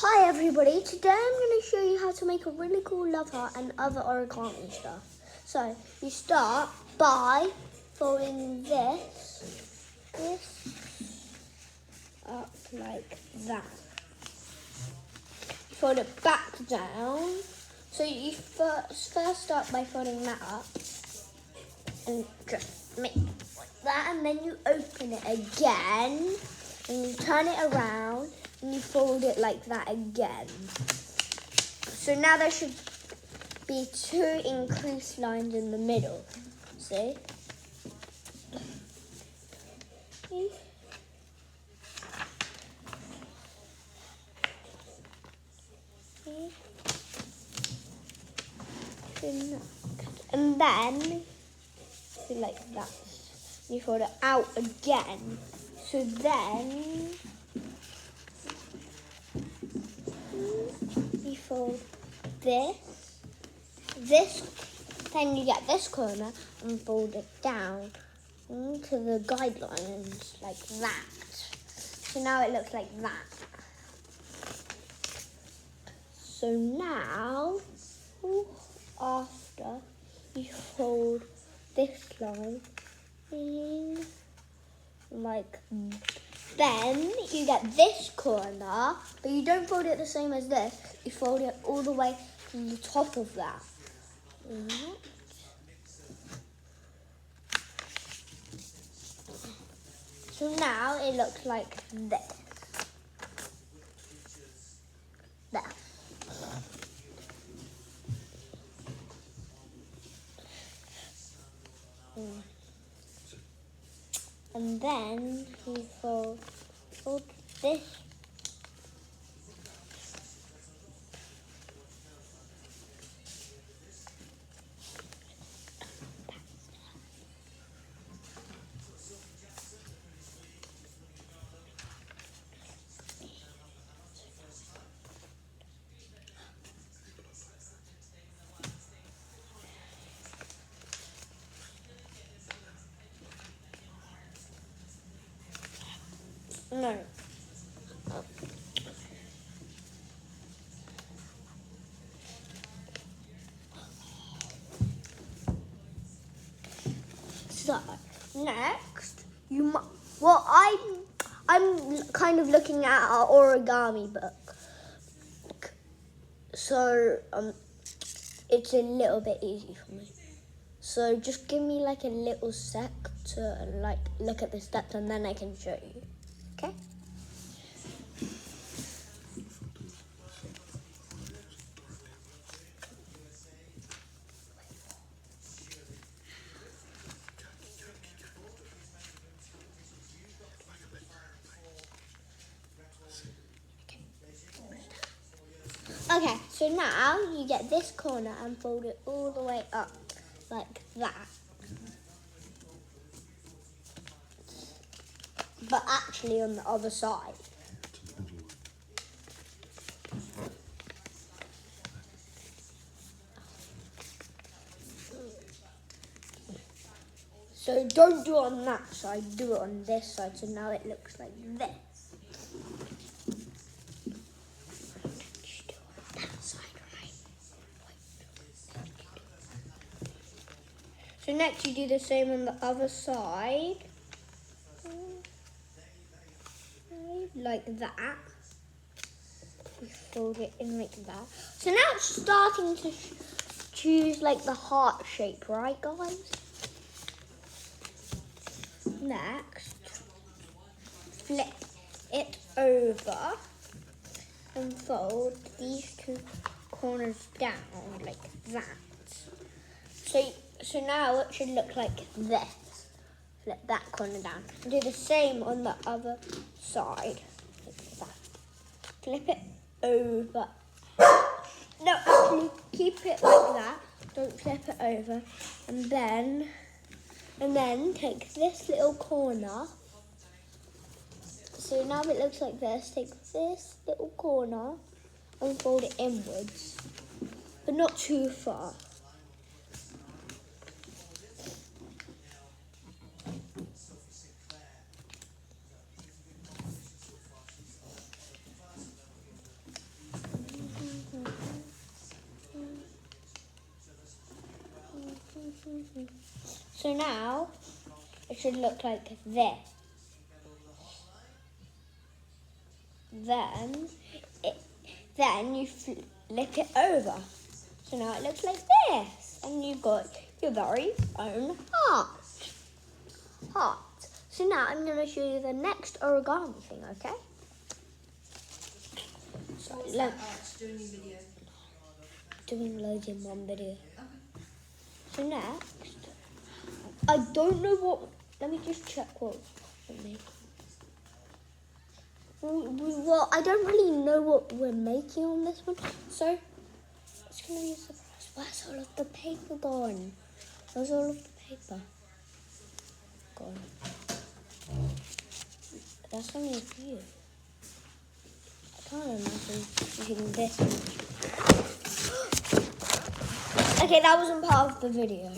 Hi everybody, today I'm going to show you how to make a really cool love heart and other origami stuff. So, you start by folding this up like that. Fold it back down. So you first start by folding that up and just make it like that, and then you open it again and you turn it around and you fold it like that again. So now there should be two increased lines in the middle. See? And then like that. You fold it out again. So then you fold this, then you get this corner and fold it down to the guidelines like that. So now it looks like that. So now, after you fold this line in like, then you get this corner, but you don't fold it the same as this. You fold it all the way to the top of that. So now it looks like this. There. And then you fold this. No. So next, I'm kind of looking at our origami book. So it's a little bit easy for me. So just give me like a little sec to like look at the steps, and then I can show you. Okay? Okay, so now you get this corner and fold it all the way up like that. But actually on the other side. So don't do it on that side, do it on this side. So now it looks like this. So next you do the same on the other side. Like that. You fold it in like that. So now it's starting to choose like the heart shape, right guys? Next, flip it over and fold these two corners down like that. So now it should look like this. Flip that corner down. And do the same on the other side. Like that. Flip it over. No, actually keep it like that. Don't flip it over. And then take this little corner. So now it looks like this. Take this little corner and fold it inwards. But not too far. So now it should look like this. Then you flip it over. So now it looks like this. And you've got your very own heart. So now I'm going to show you the next origami thing, okay? So What's that art doing your video? Doing loads in one video. Okay. So next, I don't know what, let me just check what we're making. Well, I don't really know what we're making on this one, so it's going to be a surprise. Where's all of the paper gone? Where's all of the paper? Gone. That's only a few. I can't imagine using this much. Okay, that wasn't part of the video.